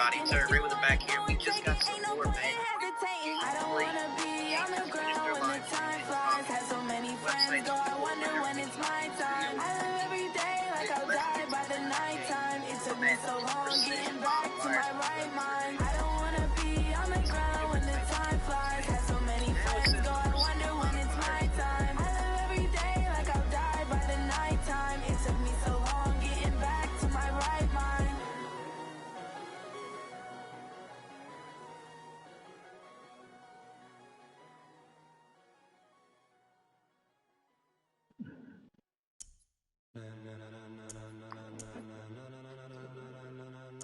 everybody. So right with the back here. We just got some more fans. I don't wanna be on the ground when the time flies. Had so many friends, though I wonder when it's my time. I live every day like I'll die by the nighttime. It took me so long getting back to my right mind. I don't wanna be on the ground when the time flies. Had so many friends, though I wonder when it's my time. I live every day like I'll die by the nighttime. It took me so long getting back to my right mind.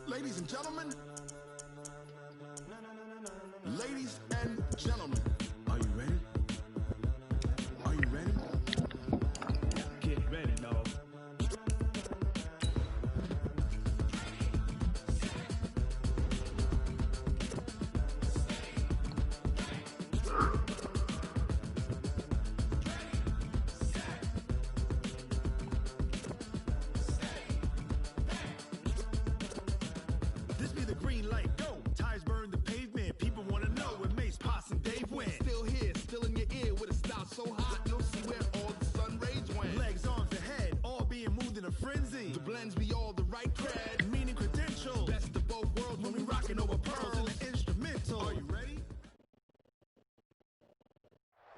Ladies and gentlemen, ladies and gentlemen, are you ready? Are you ready? Get ready, dog. This be the green light, go. Tires burn the pavement. People want to know where Mace, Poss, and Dave went. Still here, still in your ear with a style so hot. You'll see where all the sun rays went. Legs, arms, and head, all being moved in a frenzy. The blends be all the right cred, meaning credentials. Best of both worlds when we rockin' over pearls in the instrumental. Are you ready?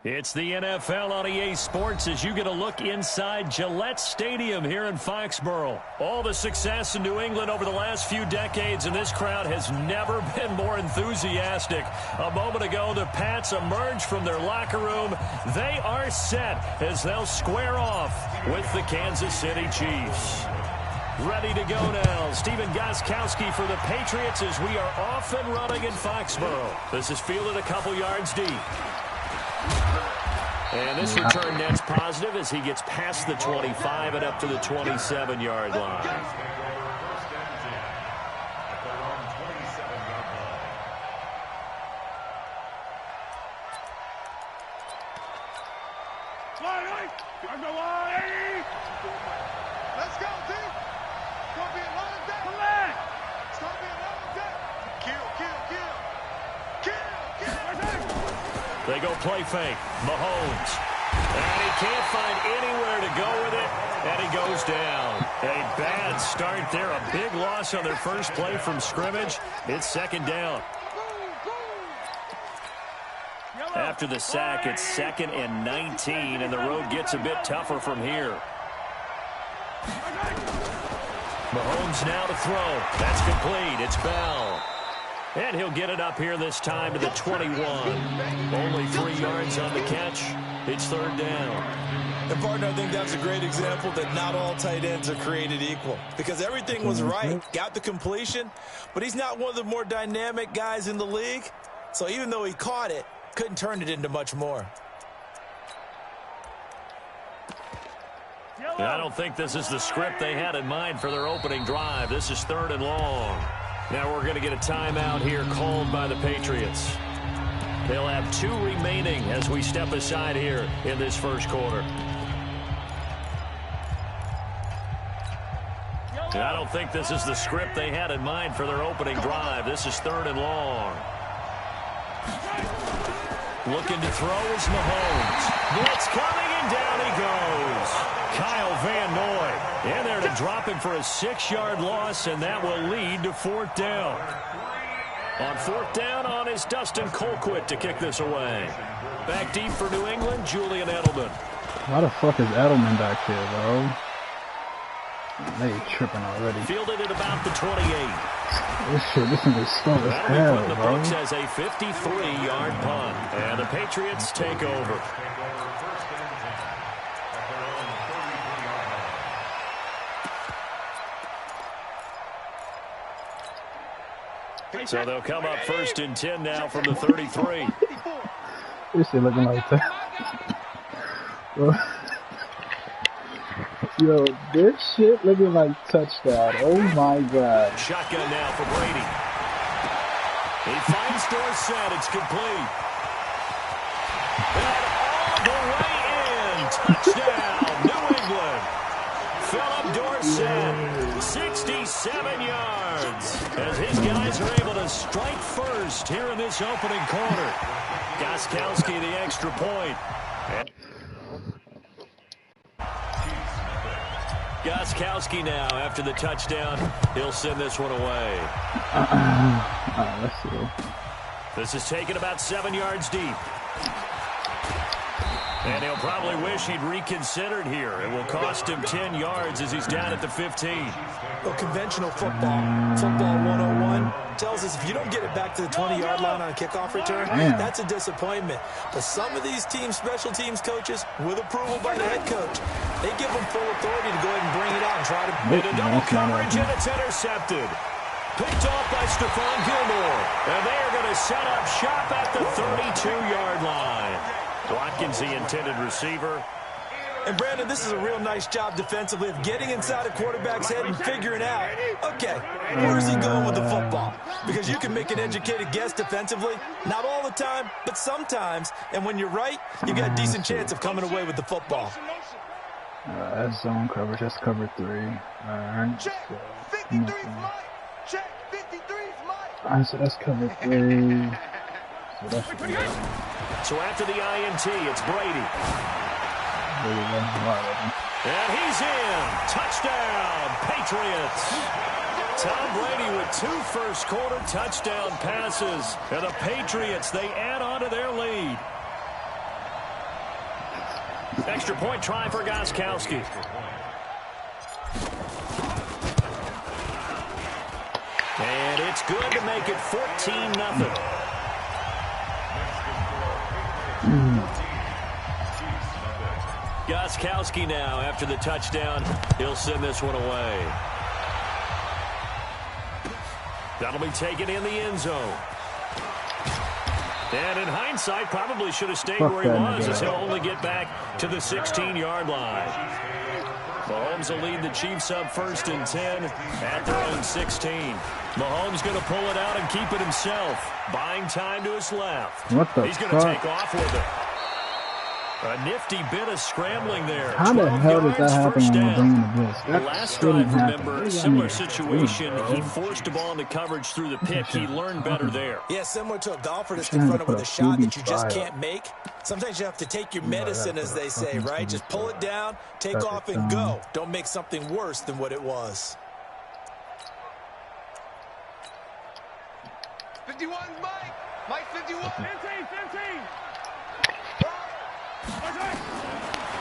It's the NFL on EA Sports as you get a look inside Gillette Stadium here in Foxborough. All the success in New England over the last few decades, and this crowd has never been more enthusiastic. A moment ago, the Pats emerged from their locker room. They are set as they'll square off with the Kansas City Chiefs. Ready to go now. Stephen Gostkowski for the Patriots as we are off and running in Foxborough. This is fielded a couple yards deep. And this return net's positive as he gets past the 25 and up to the 27-yard line. Let's go, team. It's gonna be a long day. It's gonna be a long day. They go play fake. Mahomes. And he can't find anywhere to go with it. And he goes down. A bad start there. A big loss on their first play from scrimmage. It's second down. After the sack, it's 2nd and 19, and the road gets a bit tougher from here. Mahomes now to throw. That's complete. It's Bell. And he'll get it up here this time to the 21. Only 3 yards on the catch. It's third down. And, partner, I think that's a great example that not all tight ends are created equal. Because everything was right. Got the completion. But he's not one of the more dynamic guys in the league. So even though he caught it, couldn't turn it into much more. And I don't think this is the script they had in mind for their opening drive. This is 3rd and long. Now we're going to get a timeout here called by the Patriots. They'll have 2 remaining as we step aside here in this first quarter. And I don't think this is the script they had in mind for their opening drive. This is 3rd and long. Looking to throw is Mahomes. Blitz coming, and down he goes. Kyle Van Noy in there to drop him for a 6-yard loss, and that will lead to 4th down. On 4th down on is Dustin Colquitt to kick this away. Back deep for New England, Julian Edelman. Why the fuck is Edelman back here, bro? They tripping already. Fielded at about the 28. This thing is slow as hell, bro. The bro. books as a 53-yard punt, and the Patriots take over. So they'll come up 1st and 10 now from the 33. This shit looking like that. Yo, this shit looking like touchdown. Oh my god. Shotgun now for Brady. He finds Dorsett. It's complete. And all the way in. Touchdown, New England. Philip Dorsett, 67 yards, as his guys are able to strike first here in this opening quarter. Gostkowski the extra point. Gostkowski now after the touchdown. He'll send this one away. Let's see. This is taken about 7 yards deep. And he'll probably wish he'd reconsidered here. It will cost him 10 yards as he's down at the 15. Well, conventional football 101, tells us if you don't get it back to the 20-yard line on a kickoff return, that's a disappointment. But some of these teams, special teams coaches, with approval by the head coach, they give them full authority to go ahead and bring it out and try to... Into double coverage, and it's intercepted. Picked off by Stephon Gilmore. And they are going to set up shop at the 32-yard line. Watkins, the intended receiver. And, Brandon, this is a real nice job defensively of getting inside a quarterback's head and figuring out, okay, where's he going with the football? Because you can make an educated guess defensively, not all the time, but sometimes. And when you're right, you got a decent chance of coming away with the football. That's zone coverage. That's cover 3. Check 53's Mike. Check 53's Mike. Alright, so that's cover 3. So that's So after the INT, it's Brady. And he's in. Touchdown, Patriots. Tom Brady with 2 first-quarter touchdown passes. And the Patriots, they add on to their lead. Extra point try for Gostkowski. And it's good to make it 14-0. Gostkowski now after the touchdown. He'll send this one away. That'll be taken in the end zone. And in hindsight, probably should have stayed where he was, as he'll only get back to the 16-yard line. Mahomes will lead the Chiefs up 1st and 10 at their own 16. Mahomes going to pull it out and keep it himself. Buying time to his left. He's going to take off with it. A nifty bit of scrambling there. How the hell did that happen when we're bringing the blitz? Last drive, remember, similar situation. He forced the ball into coverage through the pick. He learned better there. Yeah, similar to a golfer that's confronted with a shot that you just can't make. Sometimes you have to take your medicine, as they say, right? Just pull it down, take off, and go. Don't make something worse than what it was. 51 Mike. Mike 51. 15.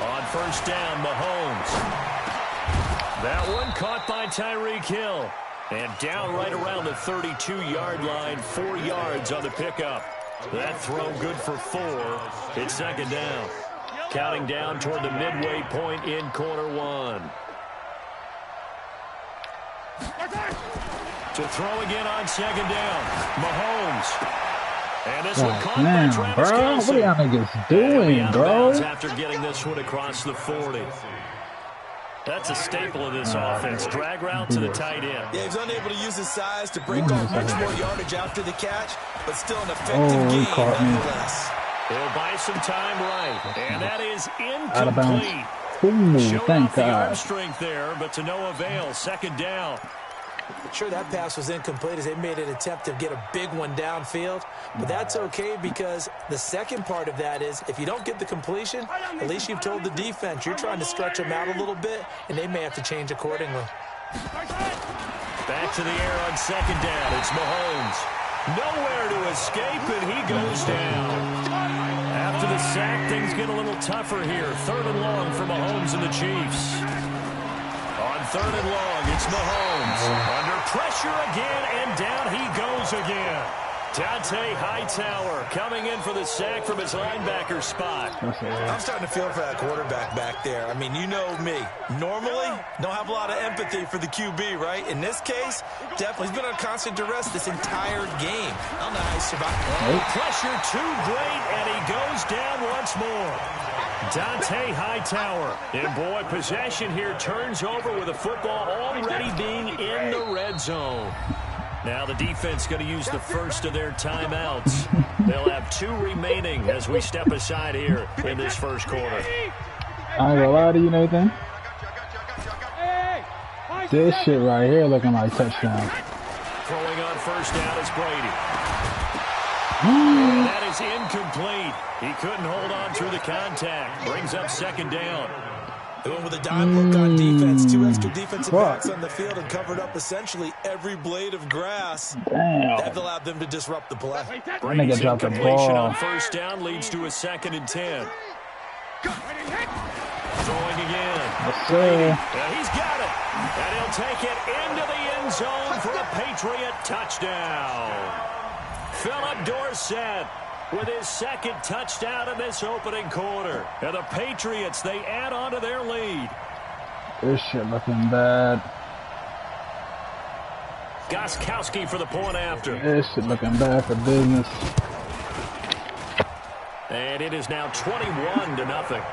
On first down, Mahomes. That one caught by Tyreek Hill. And down right around the 32-yard line, 4 yards on the pickup. That throw good for 4. It's 2nd down. Counting down toward the midway point in quarter 1. To throw again on 2nd down. Mahomes. And this one caught by Travis bro. Kelce. What are y'all niggas doing, bro? After getting this one across the 40. That's a staple of this offense. Drag route to the tight end. Yeah, he's unable to use his size to break off much more yardage after the catch, but still an effective game nonetheless. He'll buy some time right. And that is Out of bounds. incomplete. Ooh, Showed thank off the arm God. strength there, but to no avail. 2nd down. Sure, that pass was incomplete as they made an attempt to get a big one downfield, but that's okay because the second part of that is if you don't get the completion, at least you've told the defense you're trying to stretch them out a little bit, and they may have to change accordingly. Back to the air on 2nd down. It's Mahomes. Nowhere to escape, and he goes down. After the sack, things get a little tougher here. 3rd and long for Mahomes and the Chiefs. On 3rd and long, it's Mahomes. Under pressure again, and down he goes again. Dante Hightower coming in for the sack from his linebacker spot. I'm starting to feel for that quarterback back there. I mean, you know me. Normally, don't have a lot of empathy for the QB, right? In this case, definitely. He's been on constant duress this entire game. I don't know how he survived. Pressure too great, and he goes down once more. Dante Hightower. And boy, possession here turns over with the football already being in the red zone. Now the defense going to use the first of their timeouts. They'll have 2 remaining as we step aside here in this first quarter. I ain't gonna lie to you, Nathan. This shit right here looking like touchdown. Throwing on first down is Brady. And that is incomplete. He couldn't hold on through the contact. Brings up second down. They went with a dime look on defense. 2 extra defensive backs on the field and covered up essentially every blade of grass. Damn. That allowed them to disrupt the play. Brady's incompletion on first down leads to a 2nd and 10. Throwing again. Brady, and he's got it. And he'll take it into the end zone for a Patriot touchdown. Philip Dorsett with his 2nd touchdown in this opening quarter. And the Patriots, they add on to their lead. This shit looking bad. Gostkowski for the point after. This shit looking bad for business. And it is now 21-0.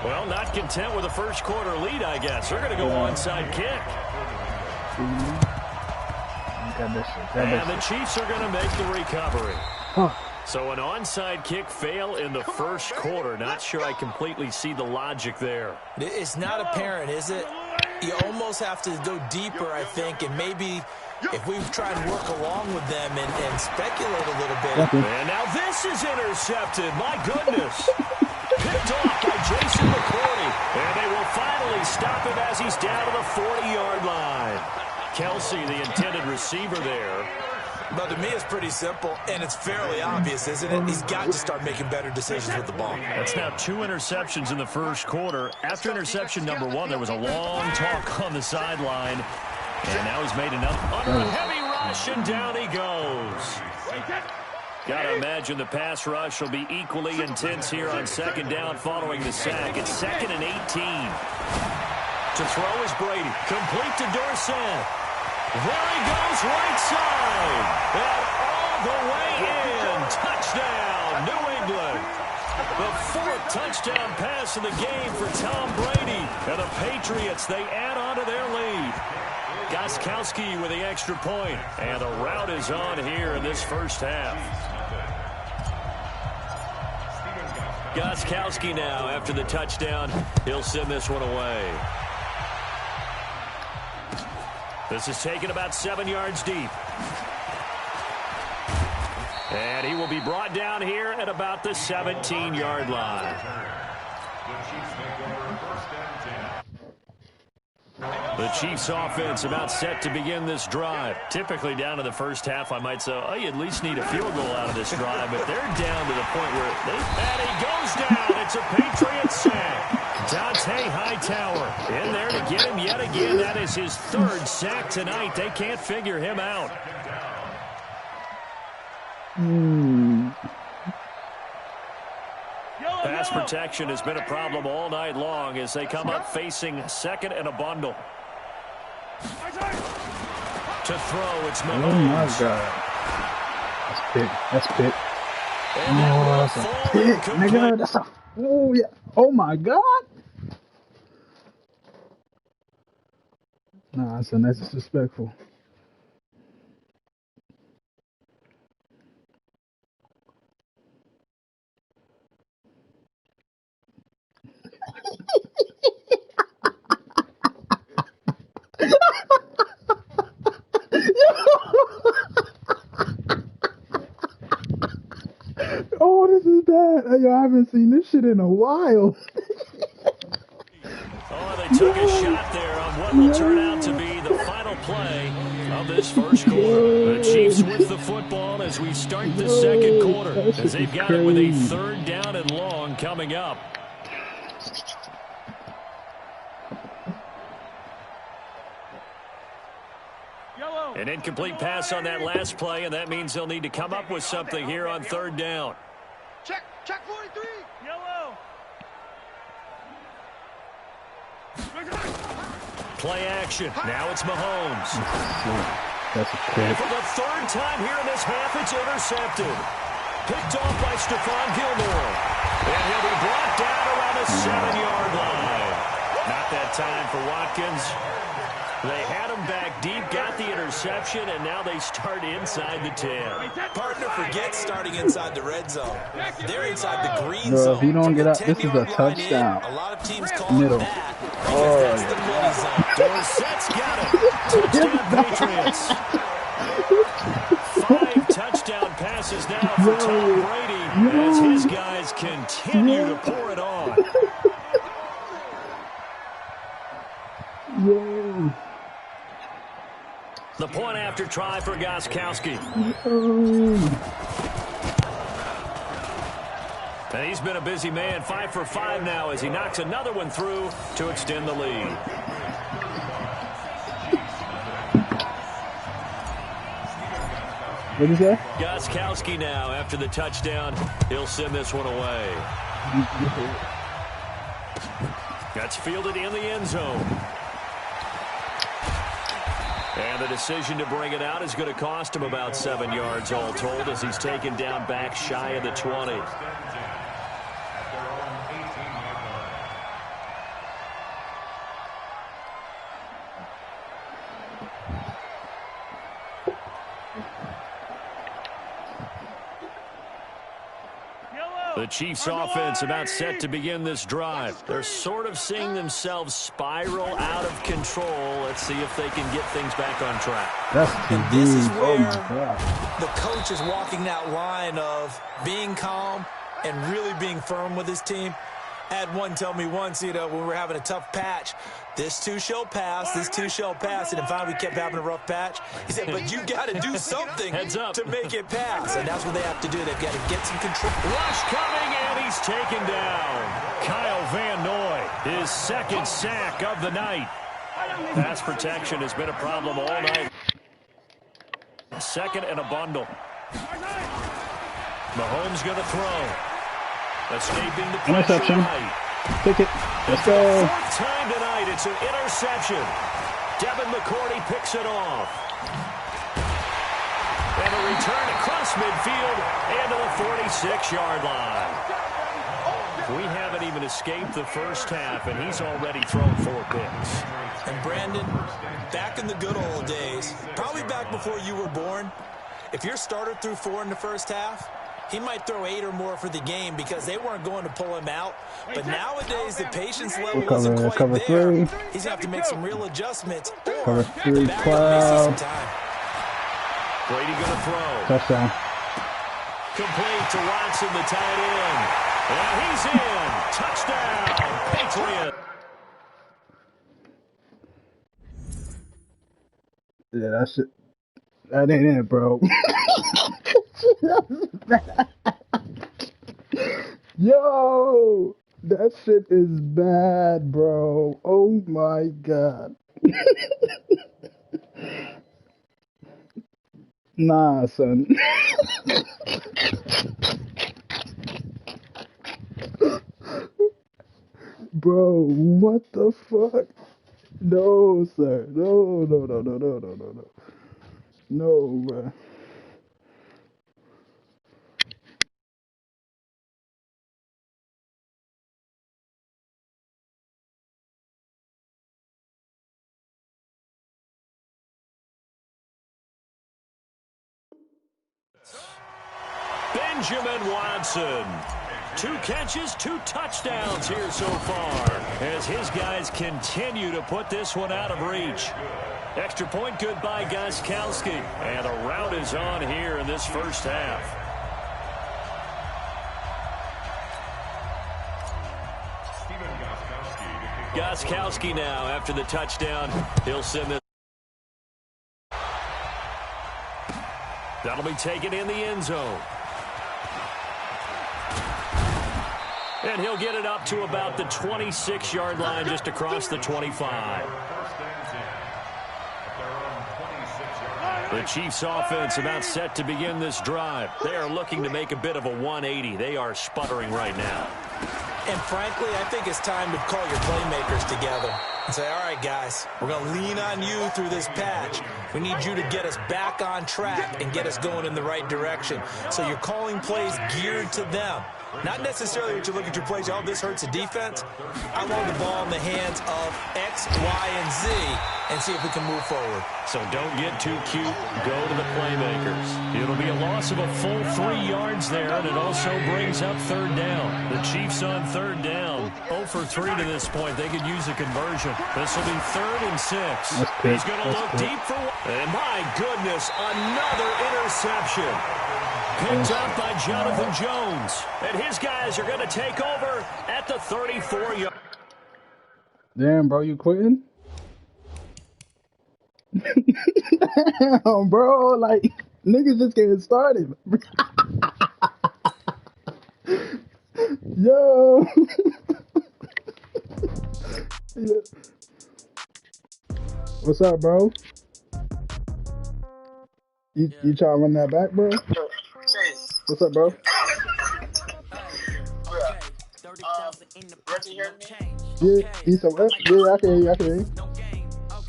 Well, not content with a first quarter lead, I guess. They're going to go onside kick. And the Chiefs are going to make the recovery. So an onside kick fail in the first quarter. Not sure I completely see the logic there. It's not apparent, is it? You almost have to go deeper, I think, and maybe if we try and work along with them and speculate a little bit. And now this is intercepted. My goodness. Picked off by Jason McCourty. And they will finally stop him as he's down to the 40-yard line. Kelsey, the intended receiver there. But to me, it's pretty simple, and it's fairly obvious, isn't it? He's got to start making better decisions with the ball. That's now 2 interceptions in the first quarter. After interception number 1, there was a long talk on the sideline. And now he's made another under a heavy rush, and down he goes. Got to imagine the pass rush will be equally intense here on second down following the sack. It's 2nd and 18. To throw is Brady. Complete to Dorsett. There he goes, right side. And all the way in. Touchdown, New England. The 4th touchdown pass of the game for Tom Brady. And the Patriots, they add on to their lead. Gostkowski with the extra point. And the rout is on here in this first half. Gostkowski now after the touchdown. He'll send this one away. This is taken about 7 yards deep. And he will be brought down here at about the 17-yard line. The Chiefs offense about set to begin this drive. Typically down to the first half, I might say, oh, you at least need a field goal out of this drive. But they're down to the point where and he goes down. It's a Patriot sack. Dante Hightower in there to get him yet again. That is his 3rd sack tonight. They can't figure him out. Pass protection has been a problem all night long as they come up facing 2nd and a bundle. To throw, it's Mahomes. Oh my God. That's pick. Oh, that's a pick, nigga. That's a. Oh yeah. Oh my God. Nah, that's disrespectful. Oh, this is bad. Yo, I haven't seen this shit in a while. Oh, they took a shot there on what will turn out to be the final play of this first quarter. The Chiefs with the football as we start the second quarter, as they've got it with a 3rd down and long coming up. An incomplete pass on that last play, and that means they'll need to come up with something here on 3rd down. Check 43. Yellow. Play action. Now it's Mahomes. That's a pick. For the 3rd time here in this half, it's intercepted. Picked off by Stephon Gilmore. And he'll be brought down around the 7-yard line. Not that time for Watkins. They had him back deep, got the interception, and now they start inside the 10. Partner forgets starting inside the red zone. They're inside the green Bro, zone. if you don't From get the up, this is a 10-yard line touchdown. in, a lot of teams call Middle. it that because that's the money zone. Dorsett's got it. Touchdown, Patriots. 5 touchdown passes now for Tom Brady as his guys continue to pour it on. Yo. The point after try for Gostkowski. And he's been a busy man, 5 for 5 now as he knocks another one through to extend the lead. What did you say? Gostkowski now after the touchdown. He'll send this one away. That's fielded in the end zone. And the decision to bring it out is going to cost him about 7 yards all told as he's taken down back shy of the 20. The Chiefs offense about set to begin this drive. They're sort of seeing themselves spiral out of control. Let's see if they can get things back on track. That's too This is deep. where Oh my God. the coach is walking that line of being calm and really being firm with his team. I had one tell me once, when we were having a tough patch, this too shall pass, this too shall pass. And finally we kept having a rough patch. He said, but you got to do something to make it pass. And that's what they have to do. They've got to get some control. Rush coming, and he's taken down. Kyle Van Noy, his second sack of the night. Pass protection has been a problem all night. Second and a bundle. Mahomes going to throw. Escaping the pressure right. Take it. Let's go. 4th time tonight, it's an interception. Devin McCourty picks it off. And a return across midfield and to the 46-yard line. We haven't even escaped the first half, and he's already thrown 4 picks. And Brandon, back in the good old days, probably back before you were born, if your starter threw 4 in the first half, he might throw 8 or more for the game because they weren't going to pull him out. But nowadays, the patience level isn't quite there. He's going to have to make some real adjustments. Cover 3, Cloud. Brady going to throw. Touchdown. Complete to Watson, the tight end. And he's in. Touchdown, Patriot. Yeah, that's it. That ain't it, bro. Yo, that shit is bad, bro. Oh my God. Nah, son. Bro, what the fuck? No, sir. No. No, bro. Benjamin Watson. 2 catches, 2 touchdowns here so far as his guys continue to put this one out of reach. Extra point good by Gostkowski. And a rout is on here in this first half. Gostkowski now after the touchdown. He'll send this. That'll be taken in the end zone. And he'll get it up to about the 26-yard line just across the 25. The Chiefs offense about set to begin this drive. They are looking to make a bit of a 180. They are sputtering right now. And frankly, I think it's time to call your playmakers together and say, all right, guys, we're going to lean on you through this patch. We need you to get us back on track and get us going in the right direction. So you're calling plays geared to them. Not necessarily that you look at your plays, oh, this hurts the defense. I want the ball in the hands of X, Y, and Z and see if we can move forward. So don't get too cute. Go to the playmakers. It'll be a loss of a full 3 yards there, and it also brings up third down. The Chiefs on third down. 0 for 3 to this point. They could use a conversion. This will be 3rd and 6. He's going to look deep for one. And my goodness, another interception. Picked up by Jonathan Jones. And his guys are going to take over at the 34-yard. Damn, bro, you quitting? Damn, bro, like, niggas just getting started. Yo. Yeah. What's up, bro? You trying to run that back, bro? What's up, bro? Yeah, you said what? Yeah, I can hear you. I can hear you.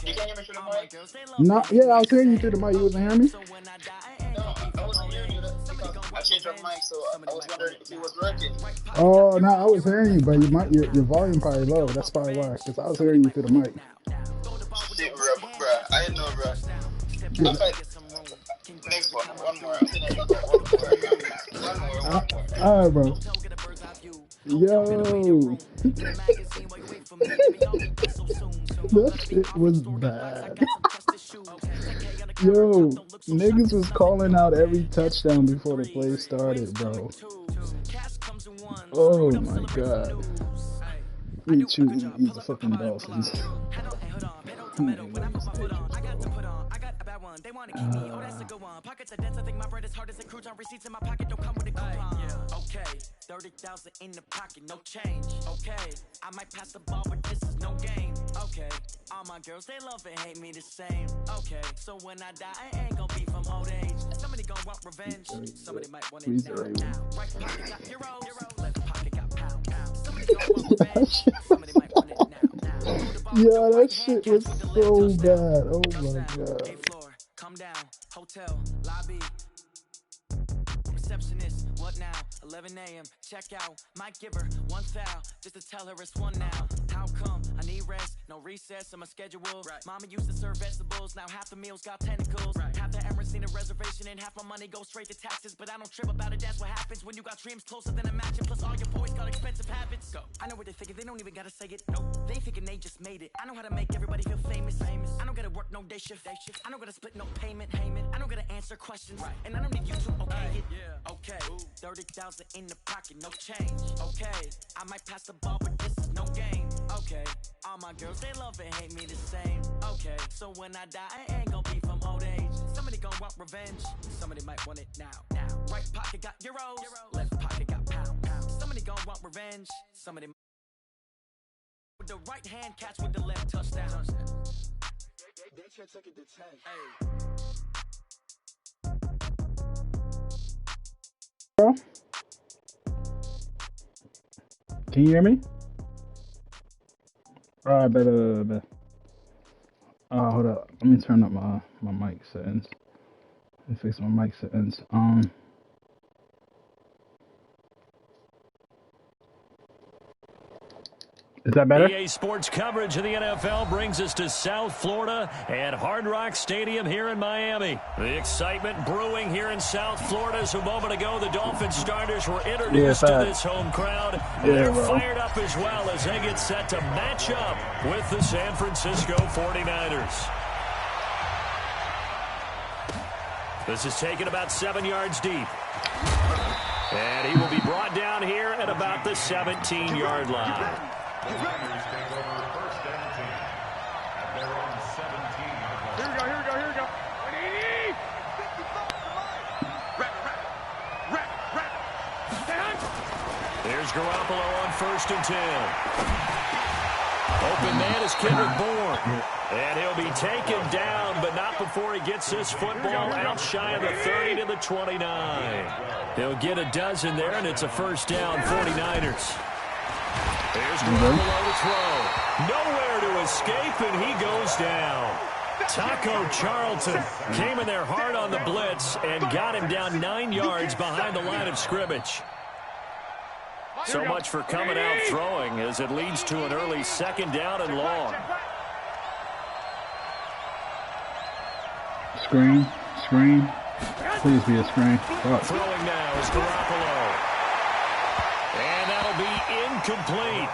You can't hear me through the mic? No, yeah, I was hearing you through the mic. You wasn't hearing me? No, I wasn't hearing you because I changed my mic, so I was wondering if it was working. Oh, no, I was hearing you, but your volume probably low. That's probably why, because I was hearing you through the mic. Shit, bro. I didn't know, bro. Yeah. Next one. One more. I think I got one more. All right, bro. Yo. That shit was bad. Yo, niggas was calling out every touchdown before the play started, bro. Oh my god. Me choosing these are fucking Dolphins. They want to keep me, oh that's a good one. Pockets are dense, I think my bread is hard as a crouton. Receipts in my pocket don't come with a coupon. Okay, 30,000 in the pocket, no change. Okay, I might pass the ball, but this is no game. Okay, all my girls, they love and hate me the same. Okay, so when I die, I ain't gonna be from old age. Somebody gonna want revenge, somebody might want it now. Right pocket got heroes, left pocket got pound. Somebody gonna want revenge, somebody might want it now. Yeah, that shit was so bad. Oh my god. Come down, hotel, lobby. Receptionist, what now? 11 a.m. Check out. Might give her one foul just to tell her it's one now. How come? I need rest, no recess on my schedule. Right. Mama used to serve vegetables, now half the meals got tentacles. Right. Half the Emirates need a reservation and half my money goes straight to taxes. But I don't trip about it, that's what happens when you got dreams closer than a match. Plus all your boys got expensive habits. Go. I know what they're thinking, they don't even gotta say it. Nope. They thinking they just made it. I know how to make everybody feel famous. I don't gotta work no day shift. I don't gotta split no payment. I don't gotta answer questions. Right. And I don't need you to okay it. Yeah. Okay. 30,000 in the pocket, no change. Okay, I might pass the ball, but this is no game. Okay, all my girls, they love and hate me the same. Okay, so when I die, I ain't gonna be from old age. Somebody gonna want revenge, somebody might want it now. Right pocket got euros, left pocket got pound. Somebody gonna want revenge, somebody with the right hand catch with the left touchdown. They should take it to 10. Hey. Can you hear me? Alright, better. Hold up. Let me turn up my mic settings. Let me fix my mic settings. Is that better? EA Sports coverage of the NFL brings us to South Florida and Hard Rock Stadium here in Miami. The excitement brewing here in South Florida as a moment ago the Dolphins starters were introduced to this home crowd. They're fired up as well as they get set to match up with the San Francisco 49ers. This is taken about 7 yards deep. And he will be brought down here at about the 17-yard line. The Raiders take over first and 10. And they're on 17. Here we go. There's Garoppolo on first and 10. Open man is Kendrick Bourne. And he'll be taken down, but not before he gets this football out shy of the 30 to the 29. He'll get a dozen there, and it's a first down, 49ers. There's Garoppolo to throw. Nowhere to escape, and he goes down. Taco Charlton came in there hard on the blitz and got him down 9 yards behind the line of scrimmage. So much for coming out throwing as it leads to an early 2nd down and long. Screen. Please be a screen. Fuck. Throwing now is Garoppolo. And that'll be incomplete.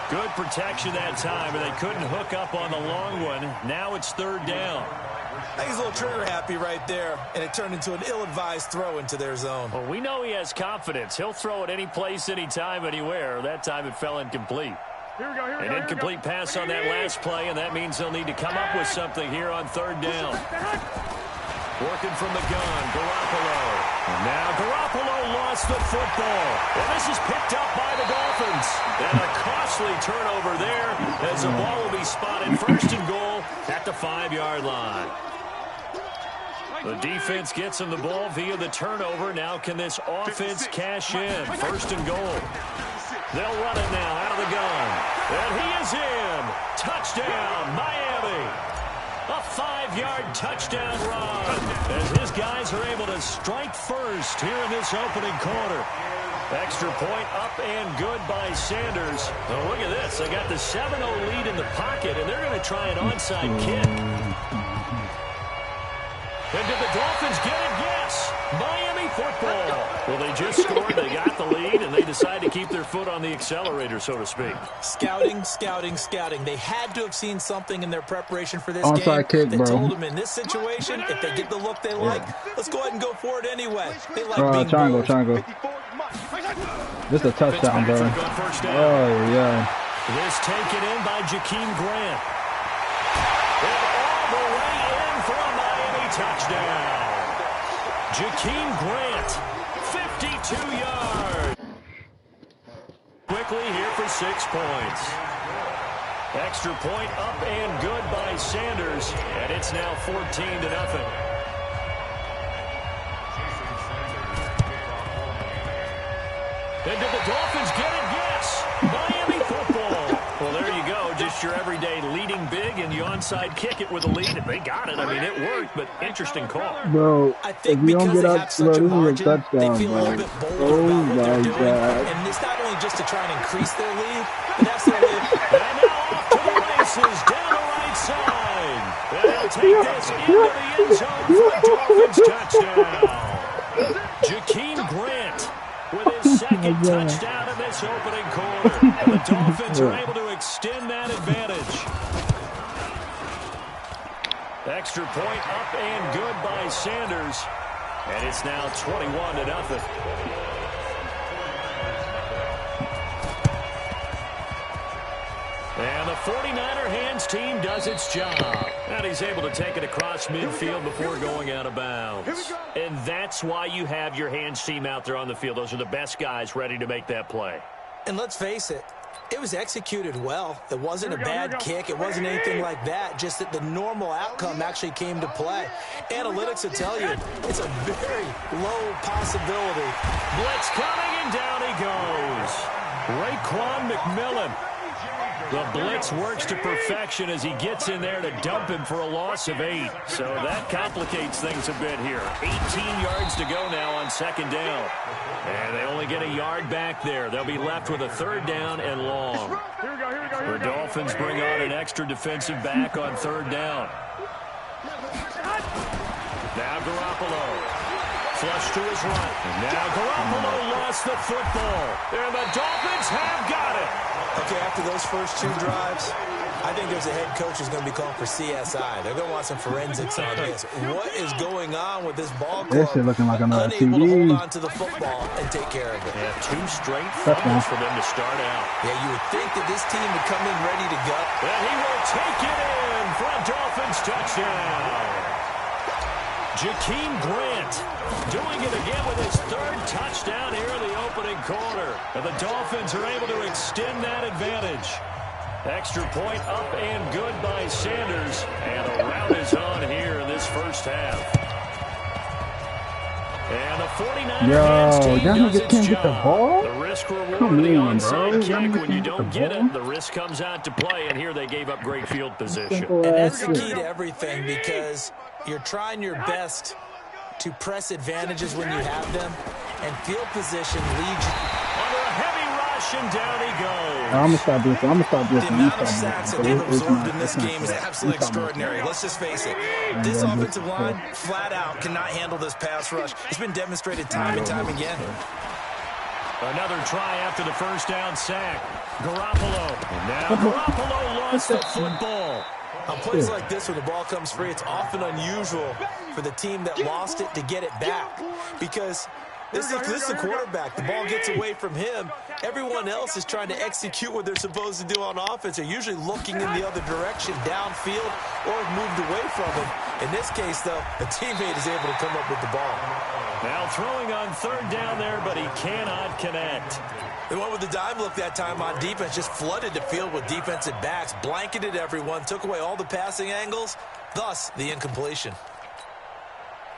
Good protection that time, and they couldn't hook up on the long one. Now it's 3rd down. I think he's a little trigger happy right there, and it turned into an ill-advised throw into their zone. Well, we know he has confidence. He'll throw it any place, anytime, anywhere. That time it fell incomplete. An incomplete pass on that last play, and that means they'll need to come up with something here on 3rd down. Working from the gun, Garoppolo. Now Garoppolo lost the football. And this is picked up by the Dolphins. And a costly turnover there as the ball will be spotted 1st and goal at the 5-yard line. The defense gets him the ball via the turnover. Now can this offense cash in? 1st and goal. They'll run it now out of the gun. And he is in. Touchdown, Miami. A 5-yard touchdown run as his guys are able to strike first here in this opening quarter. Extra point up and good by Sanders. Oh, look at this. They got the 7-0 lead in the pocket, and they're going to try an onside kick. And did the Dolphins get it? Yes. Miami football. Well, they just scored. They got the lead, and they decide to keep their foot on the accelerator, so to speak. Scouting. They had to have seen something in their preparation for this onside game. kick, They bro. told them in this situation, if they get the look they like, let's go ahead and go for it anyway. They like being triangle. This is a touchdown, bro. Oh, yeah. This taken in by Jakeem Grant. And all the way in for a Miami touchdown. Jakeem Grant, 52 yards. Quickly here for 6 points. Extra point up and good by Sanders, and it's now 14-0. And did the Dolphins get it? Yes. Miami football. Well, there you go. Just your everyday leading big, and you onside kick it with a lead. And they got it. I mean, it worked, but interesting call. Bro, I think if you don't because get they up, have such a bro, this is a margin, they touchdown, feel a bro. little bit bolder Oh, about what they're my doing. God. And it's not only just to try and increase their lead, but that's their lead. And now off to the races, down the right side. And they'll take this into the end zone for a Dolphins touchdown. Jakeem Grant with his 2nd touchdown in this opening quarter. And the Dolphins are able to extend that advantage. Extra point up and good by Sanders. And it's now 21-0. And the 49er hands team does its job. And he's able to take it across midfield before going out of bounds. And that's why you have your hands team out there on the field. Those are the best guys ready to make that play. And let's face it, it was executed well. It wasn't a bad kick. It wasn't anything like that. Just that the normal outcome actually came to play. Analytics will tell you it's a very low possibility. Blitz coming, and down he goes. Raekwon McMillan. The blitz works to perfection as he gets in there to dump him for a loss of 8. So that complicates things a bit here. 18 yards to go now on 2nd down. And they only get a yard back there. They'll be left with a 3rd down and long. The Dolphins bring on an extra defensive back on 3rd down. Now Garoppolo. Flush to his right. Now Garoppolo lost the football. And the Dolphins have got it. Okay, after those first 2 drives, I think there's a head coach who's going to be calling for CSI. They're going to want some forensics on this. What is going on with this ball club? This is looking like another unable to hold TD. on to the football and take care of it. Yeah, 2 straight fumbles for them to start out. Yeah, you would think that this team would come in ready to go. And he will take it in for a Dolphins touchdown. Jakeem Grant doing it again with his 3rd touchdown here in the opening quarter. And the Dolphins are able to extend that advantage. Extra point up and good by Sanders. And a rout is on here in this first half. And the 49er Yo, team y'all does niggas its can't get the job. ball? The risk reward Come of the on, bro. onside Y'all kick. niggas When you can't get don't the get ball? it, the risk comes out to play, and here they gave up great field position. Simple And ass that's the shit. key to everything because you're trying your best to press advantages when you have them, and field position leads you. Under a heavy rush, and down he goes. I'm gonna stop this. I'm gonna stop this. The I'm gonna amount of stop sacks this. that they've It's absorbed not. in this It's not game is fair. absolutely I'm stopping this. extraordinary. Let's just face it. And This then offensive this- line, flat out, cannot handle this pass rush. It's been demonstrated time and time again. Another try after the first down sack. Garoppolo. Now Garoppolo lost the football. On plays like this, when the ball comes free, it's often unusual for the team that lost it to get it back because this is the quarterback. The ball gets away from him. Everyone else is trying to execute what they're supposed to do on offense. They're usually looking in the other direction, downfield, or have moved away from him. In this case, though, a teammate is able to come up with the ball. Now throwing on third down there, but he cannot connect. They went with the dime look that time on defense, just flooded the field with defensive backs, blanketed everyone, took away all the passing angles, thus the incompletion.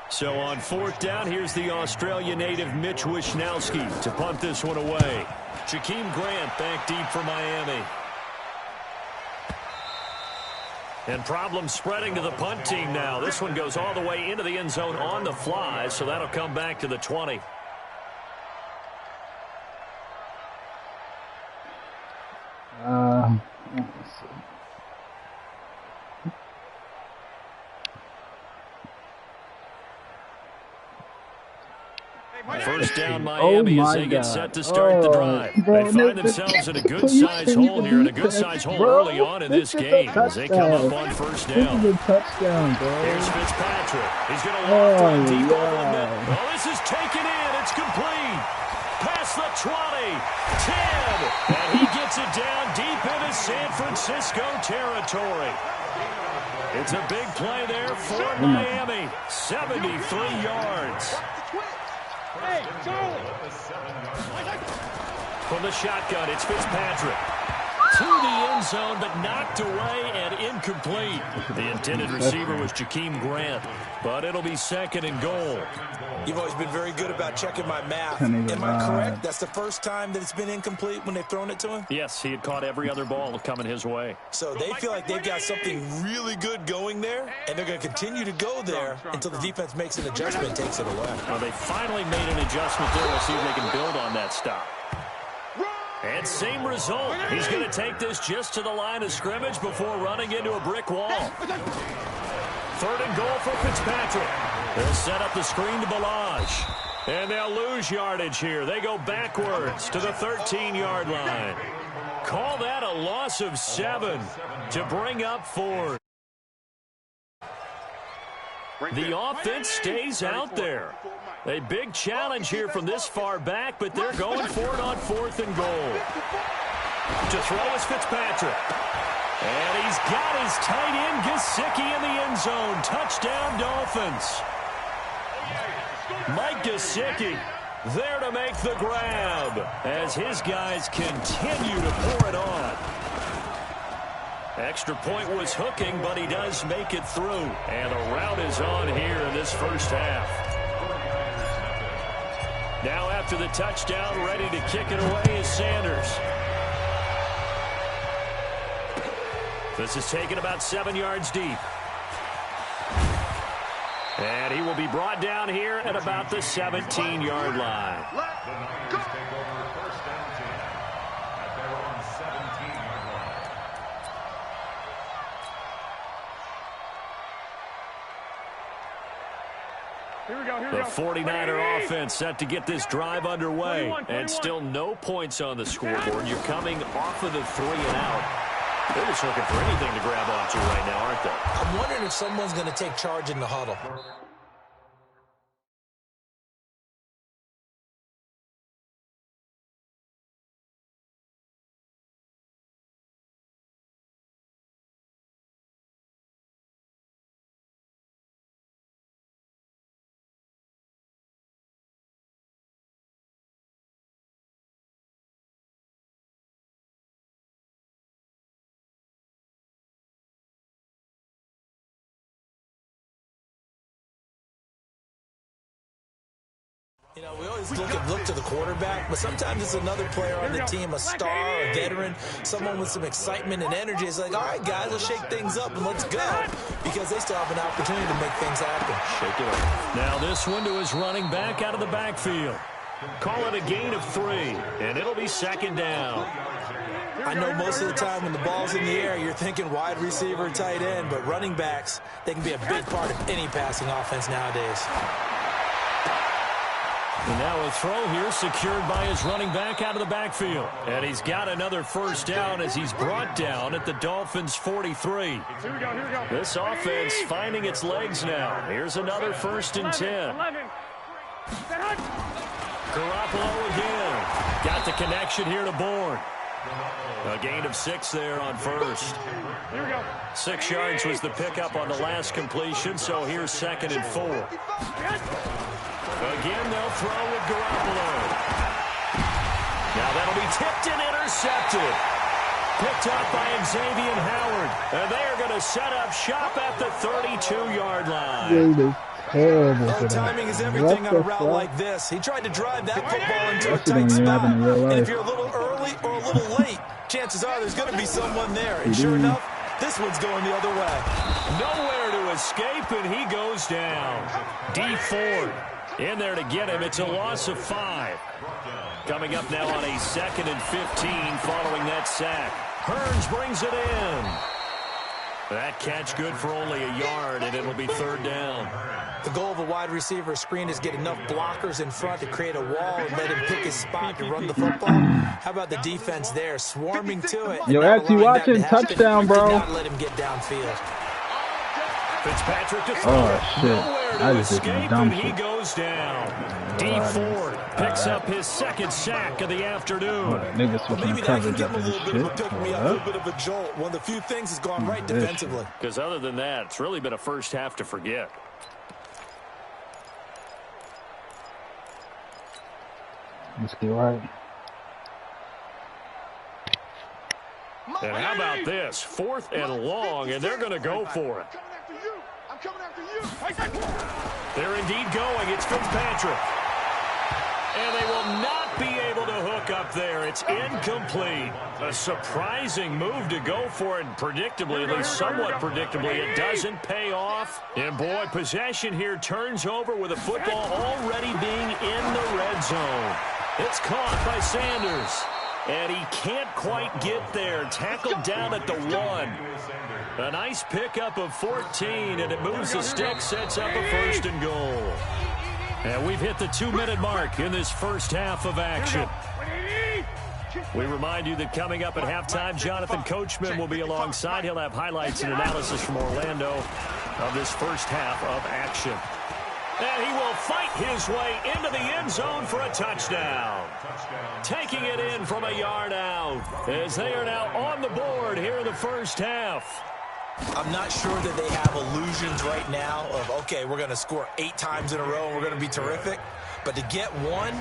So on fourth down, here's the Australia native Mitch Wishnowski to punt this one away. Jakeem Grant back deep for Miami. And problems spreading to the punt team now. This one goes all the way into the end zone on the fly, so that'll come back to the 20. Let's see. First down Miami as they get set to start the drive. They find themselves in a good-sized hole here, and a good-sized hole early on in this game as they come up on first down. This is a touchdown, bro. Here's Fitzpatrick. He's going to loft one deep over the middle. yeah. Oh, this is taken in. It's complete. Past the 20, 10, and he gets it down deep into San Francisco territory. It's a big play there for Miami. 73 yards. From the shotgun, it's Fitzpatrick. To the end zone, but knocked away and incomplete. The intended receiver was Jakeem Grant, but it'll be second and goal. You've always been very good about checking my math. Am I correct? That's the first time that it's been incomplete when they've thrown it to him? Yes, he had caught every other ball coming his way. So they feel like they've got something really good going there, and they're going to continue to go there until the defense makes an adjustment and takes it away. Well, they finally made an adjustment there. We'll see if they can build on that stop. And same result. He's going to take this just to the line of scrimmage before running into a brick wall. Third and goal for Fitzpatrick. They'll set up the screen to Balaj. And they'll lose yardage here. They go backwards to the 13-yard line. Call that a loss of 7 to bring up 4. The offense stays out there. A big challenge here from this far back, but they're going for it on fourth and goal. To throw is Fitzpatrick. And he's got his tight end Gesicki in the end zone. Touchdown Dolphins. Mike Gesicki there to make the grab as his guys continue to pour it on. Extra point was hooking, but he does make it through. And the route is on here in this first half. Now after the touchdown, ready to kick it away is Sanders. This is taken about 7 yards deep. And he will be brought down here at about the 17-yard line. The 49er offense set to get this drive underway. And still no points on the scoreboard. You're coming off of the 3 and out. They're just looking for anything to grab onto right now, aren't they? I'm wondering if someone's going to take charge in the huddle. You know, we always look to the quarterback, but sometimes it's another player on the team, a star, a veteran, someone with some excitement and energy. It's like, all right, guys, let's shake things up and let's go, because they still have an opportunity to make things happen. Shake it up. Now this one to his running back out of the backfield. Call it a gain of 3, and it'll be 2nd down. I know most of the time when the ball's in the air, you're thinking wide receiver, tight end, but running backs, they can be a big part of any passing offense nowadays. And now a throw here secured by his running back out of the backfield. And he's got another first down as he's brought down at the Dolphins' 43. Here we go. This offense finding its legs now. Here's another 1st and 10. Garoppolo again. Got the connection here to Bourne. A gain of 6 there on 1st. 6 yards was the pickup on the last completion, so here's 2nd and 4. Again, they'll throw with Garoppolo. Now that'll be tipped and intercepted. Picked up by Xavier Howard. And they are going to set up shop at the 32-yard line. Well, timing is everything on a route like this. He tried to drive that football into a tight spot. And if you're a little early or a little late, chances are there's going to be someone there. And sure enough, this one's going the other way. Nowhere to escape, and he goes down. D Ford in there to get him. It's a loss of 5. Coming up now on a 2nd and 15 following that sack. Hearns brings it in. That catch good for only a yard, and it'll be 3rd down. The goal of a wide receiver screen is get enough blockers in front to create a wall and let him pick his spot to run the football. How about the defense there, swarming to it? Yo, as you watching, touchdown, bro. Not let him get downfield. Fitzpatrick to throw. Oh, shit. Nowhere to escape, and he goes down. D Ford picks up his 2nd sack of the afternoon. Niggas switching Maybe that can coverage give him up a this little bit of a shit. pick-me-up, a little bit of a jolt. One of the few things has gone right defensively. Because other than that, it's really been a first half to forget. Let's get right. And how about this? 4th and long, and they're going to go for it. I'm coming after you. They're indeed going. It's Fitzpatrick. And they will not be able to hook up there. It's incomplete. A surprising move to go for it, and predictably, at least somewhat predictably, it doesn't pay off. And boy, possession here turns over with a football already being in the red zone. It's caught by Sanders. And he can't quite get there. Tackled down at the 1. A nice pickup of 14, and it moves the stick, sets up a 1st and goal. And we've hit the 2-minute mark in this first half of action. We remind you that coming up at halftime, Jonathan Coachman will be alongside. He'll have highlights and analysis from Orlando of this first half of action. And he will fight his way into the end zone for a touchdown. Taking it in from a yard out as they are now on the board here in the first half. I'm not sure that they have illusions right now of, okay, we're going to score 8 times in a row and we're going to be terrific. But to get 1,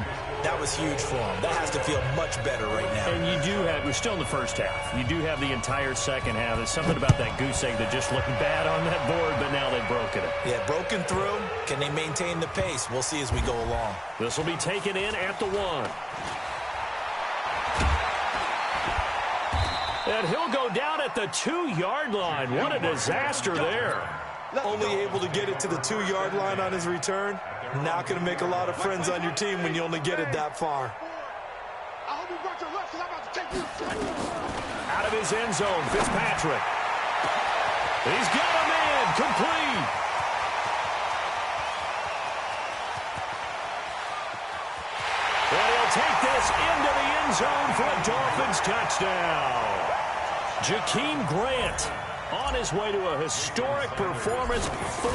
that was huge for them. That has to feel much better right now. And you do have, we're still in the first half. You do have the entire second half. There's something about that goose egg that just looked bad on that board, but now they've broken it. Yeah, broken through. Can they maintain the pace? We'll see as we go along. This will be taken in at the 1. And he'll go down at the 2-yard line. What a disaster there. Only able to get it to the 2-yard line on his return. Not going to make a lot of friends on your team when you only get it that far. Out of his end zone, Fitzpatrick. He's got a man, complete. And he'll take this into the end zone for a Dolphins touchdown. Jakeem Grant on his way to a historic performance, 4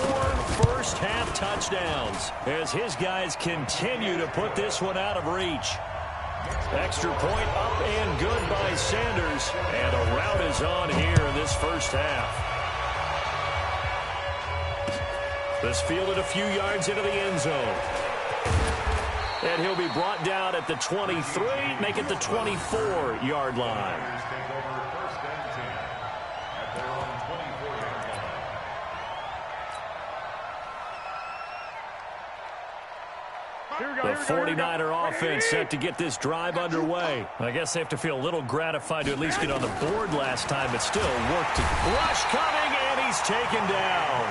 first-half touchdowns as his guys continue to put this one out of reach. Extra point up and good by Sanders, and a rout is on here in this first half. This fielded a few yards into the end zone. And he'll be brought down at the 23, make it the 24-yard line. The 49er offense set to get this drive underway. I guess they have to feel a little gratified to at least get on the board last time, but still work to rush coming, and he's taken down.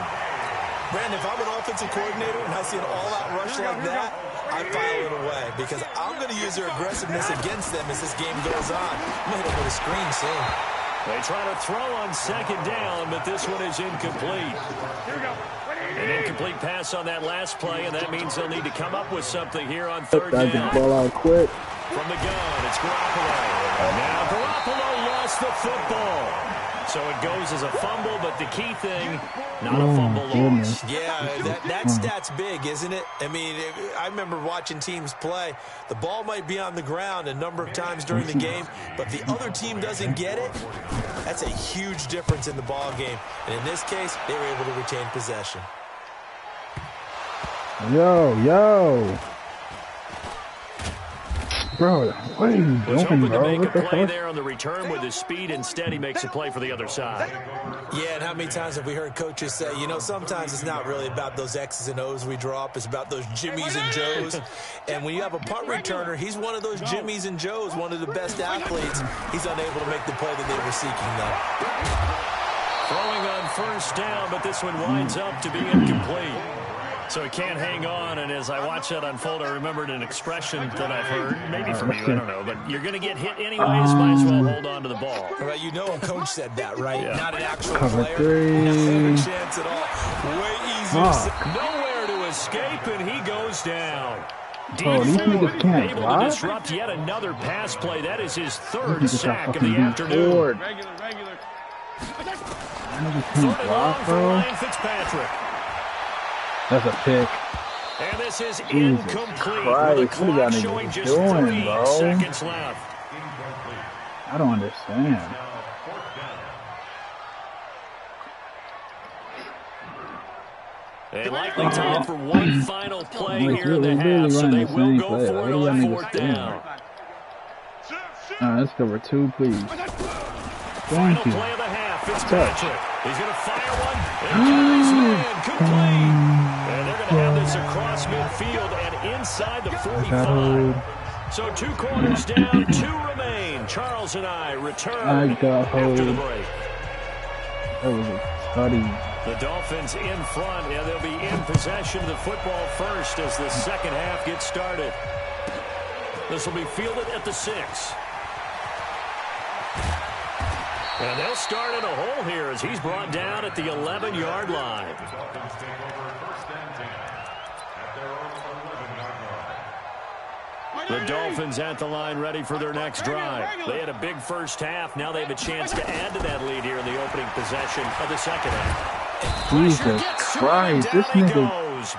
Brandon, if I'm an offensive coordinator and I see an all-out rush like that, I file it away because I'm going to use their aggressiveness against them as this game goes on. I'm going to hit them with a screen soon. They try to throw on second down, but this one is incomplete. An incomplete pass on that last play, and that means they'll need to come up with something here on third down. Ball out quick. From the gun, it's Garoppolo. Now Garoppolo lost the football. So it goes as a fumble, but the key thing, not a fumble loss. Yeah, that stat's big, isn't it? I mean, I remember watching teams play. The ball might be on the ground a number of times during the game, but the other team doesn't get it. That's a huge difference in the ball game. And in this case, they were able to retain possession. Yo. Bro, what are you doing, bro? To make a play there on the return with his speed. Instead, he makes a play for the other side. Yeah, and how many times have we heard coaches say, you know, sometimes it's not really about those X's and O's we draw up. It's about those Jimmies and Joes. And when you have a punt returner, he's one of those Jimmies and Joes, one of the best athletes. He's unable to make the play that they were seeking, though. Throwing on first down, but this one winds up to be incomplete. So he can't hang on, and as I watch that unfold, I remembered an expression that I've heard, maybe from you, I don't know, but you're going to get hit anyways, might as well hold on to the ball. Right, you know a coach said that, right? Yeah. Not an actual Cover player. three. No chance at all. Way easier. Nowhere to escape, and he goes down. Oh, these niggas can't able block? to disrupt yet another pass play. That is his third sack of the afternoon. Regular. Niggas can't block, bro. Ryan Fitzpatrick. That's a pick. And this is Jesus incomplete. Christ, With the what are y'all clock niggas showing just doing, 3 bro? seconds left. I don't understand. And likely time for one final play Like, here in the really half, so running they the will same go play. for it Like, what are on y'all fourth niggas doing? down. Let's cover 2, please. Final Thank you. play of the half, Fitzpatrick. He's going to fire one, and Guy's man, complete. And they're going to have this across midfield and inside the 45. So 2 quarters down, 2 remain. Charles and I return after the break. That was a study. The Dolphins in front, and they'll be in possession of the football first as the second half gets started. This will be fielded at the 6. And they'll start in a hole here as he's brought down at the 11-yard line. The Dolphins at the line ready for their next drive. They had a big first half. Now they have a chance to add to that lead here in the opening possession of the second half. Jesus Christ, this nigga,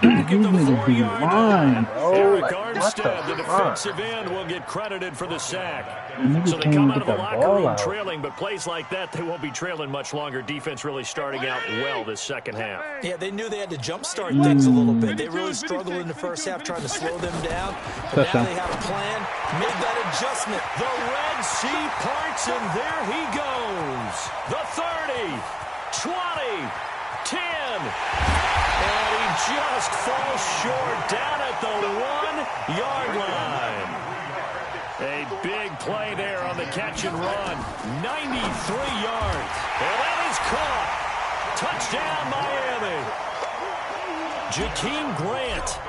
Back at the 4-yard 4-yard line, bro. Eric Like, Armstead, the fuck? defensive end, will get credited for the sack. Niggas So they can't come even out of get the that locker ball room out. trailing, but plays like that, they won't be trailing much longer. Defense really starting out well this second half. Yeah, they knew they had to jumpstart things a little bit. They really struggled in the first half trying to slow them down. But now they have a plan, made that adjustment. The Red Sea parts, and there he goes. The 30, 20, 10. And he just falls short down at the 1-yard line. A big play there on the catch and run. 93 yards. And that is caught. Touchdown, Miami. Jakeem Grant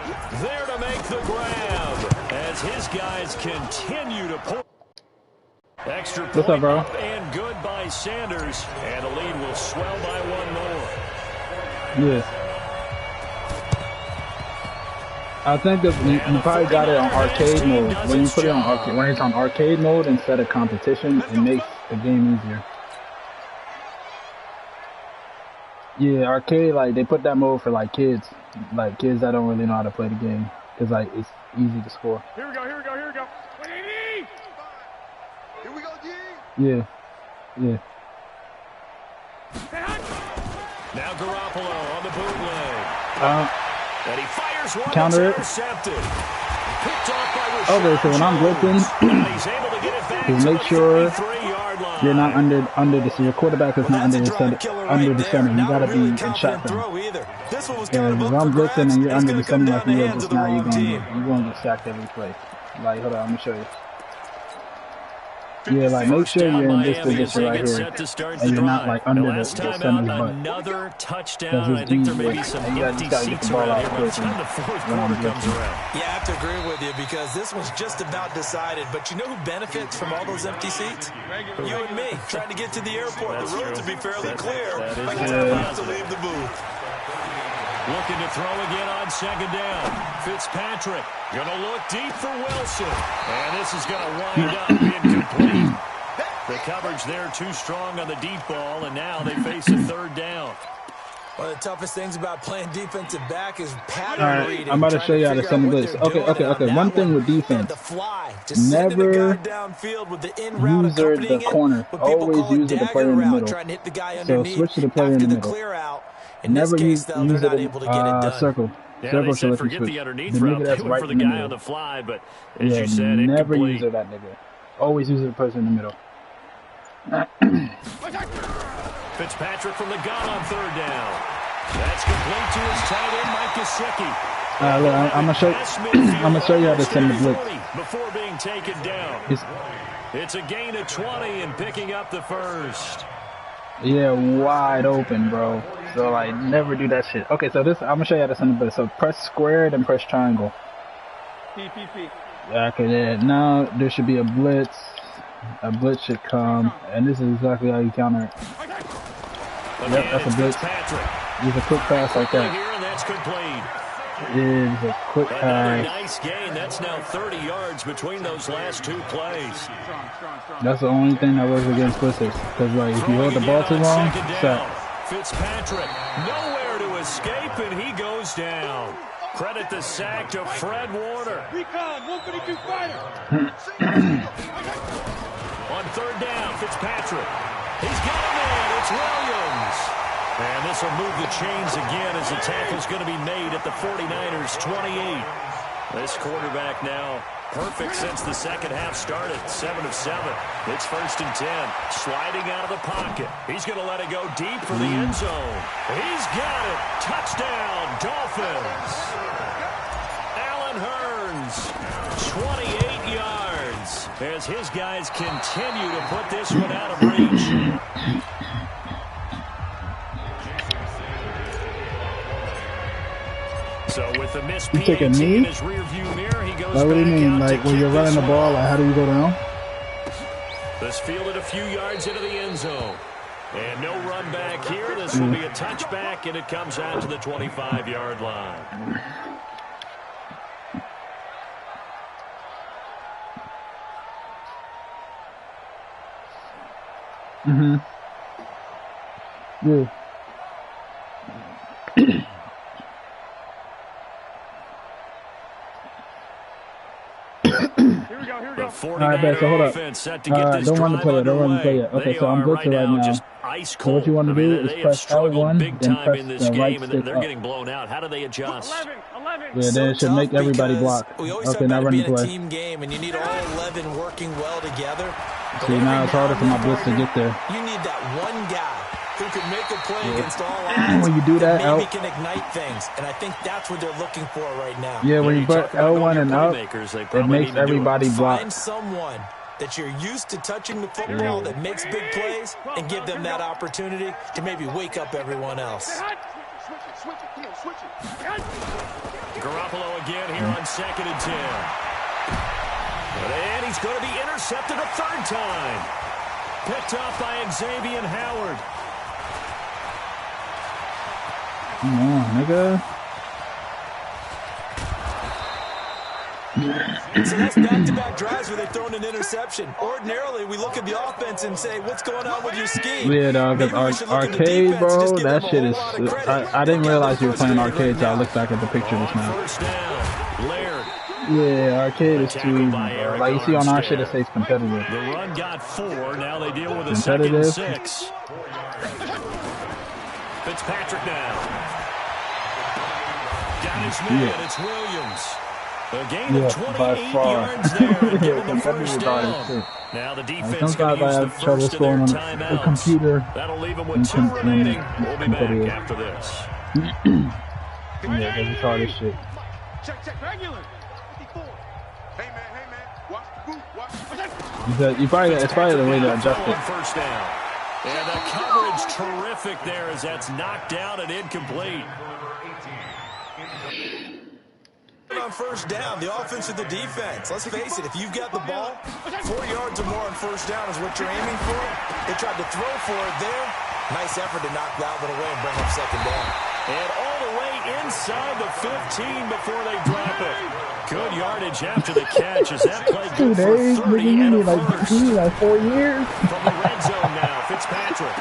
there to make the grab as his guys continue to pull. Extra point up, bro? up and good by Sanders. And the lead will swell by 1 more. Yeah. I think that you probably got it on arcade mode. When you put it on arcade, when it's on arcade mode instead of competition, it makes the game easier. Yeah, arcade, like they put that mode for like kids that don't really know how to play the game, because like it's easy to score. Here we go. Yeah. Now Garoppolo on the bootleg. And he fires one Counter that's it. intercepted. Okay, so when I'm blitzing, just make sure you're not under the your quarterback is not under the center. You gotta be in shotgun. Because if I'm blitzing and you're under the center like you were just now, you're gonna get sacked every play. Like, hold on, I'm gonna show you. Yeah, like make sure you're in this position right here, and you're not like under the center's butt. Another touchdown. I think there may be some empty seats around here by the time the fourth quarter comes around. Yeah, I have to agree with you because this one's just about decided. But you know who benefits from all those empty seats? You and me, trying to get to the airport. The roads would be fairly clear by the time we have to leave the booth. Looking to throw again on second down. Fitzpatrick going to look deep for Wilson. And this is going to wind up incomplete. The coverage there too strong on the deep ball, and now they face a third down. One of the toughest things about playing defensive back is pattern reading. I'm about to show you how to send the blitz. Okay. One thing with defense, never use the corner. Always use the player in the middle. So switch to the player in the middle. Never use it in circle. Circle to let you switch. The nigga that's right in the middle. Never use it that nigga. Always use the person in the middle. Fitzpatrick from the gun on third down. That's complete to his tight end, Mike Gesicki. Look, I'm gonna show you how to send the blitz. Before being taken down. It's a gain of 20 and picking up the first. Yeah, wide open, bro. So like, never do that shit. Okay, so I'm gonna show you how to send the blitz. So press square, then press triangle. Okay, now there should be a blitz. A blitz should come, and this is exactly how you counter it. Yep, that's a blitz. Use a quick pass like that. It's a quick pass. Nice gain. That's now 30 yards between those last two plays. That's the only thing that works against blitzers. Because like, if you hold the ball too long, sack. Fitzpatrick nowhere to escape, and he goes down. Credit the sack to Fred Warner. Recon, 152 fighter. On third down, Fitzpatrick. He's got a man. It's Williams. And this will move the chains again as the tackle's going to be made at the 49ers' 28. This quarterback now perfect since the second half started. 7 of 7. It's 1st and 10. Sliding out of the pocket. He's going to let it go deep for the end zone. He's got it. Touchdown, Dolphins. Allen Hurns, 28 yards as his guys continue to put this one out of reach. So with the missed PAT in his rearview mirror, he goes back. What do you mean? Like when you're running the ball, like how do you go down? This fielded a few yards into the end zone. And no run back here. This will be a touchback, and it comes out to the 25-yard line. Yeah. Alright, bet, so hold up. Don't run the play yet, Okay, so I'm blitzing right now. So what you want to do is press L1, then press the right stick they're up. getting blown out. How do they adjust? Yeah, then it should make everybody block. Okay, now run the play. Team game, and you need all 11 working well together. See, now it's harder for my blitz to get there. You need that one guy who can make a play against all odds. When you do that, maybe can ignite things, and I think that's what they're looking for right now. Yeah, when you put L1 and up, it makes everybody block. Find someone that you're used to touching the football that makes big plays and give them that opportunity to maybe wake up everyone else. Garoppolo again here on 2nd and 10. And he's going to be intercepted a third time. Picked off by Xavier Howard. Come on, nigga. So that's back-to-back drives where they throw an interception. Ordinarily, we look at the offense and say, what's going on with your scheme? Yeah, dog, because arcade, bro, that shit is... I didn't realize you were playing arcade, so I looked back at the picture just now. Yeah, arcade is too easy, bro. Like, you see on our shit, it says competitive. The run got 4. Now they deal with a 2nd and 6. Fitzpatrick now. Got his man. It's Williams. A gain of 28 yards there and give them the first down. Now the defense going to use the first of their timeouts. Computer. That'll leave them with 2 remaining. We'll be back after this. Yeah, they just all this shit. Check, regular. 54. Hey, man. Watch the boot. Watch It's probably the way to adjust it. First down. And the coverage terrific there as that's knocked down and incomplete. On first down, the offense or the defense. Let's face it, if you've got the ball, 4 yards or more on first down is what you're aiming for. They tried to throw for it there. Nice effort to knock that one away and bring up second down. And all the way inside the 15 before they drop it. Good yardage after the catch as that play good for 30 and a first. Like 4 years. From the red zone now, Fitzpatrick.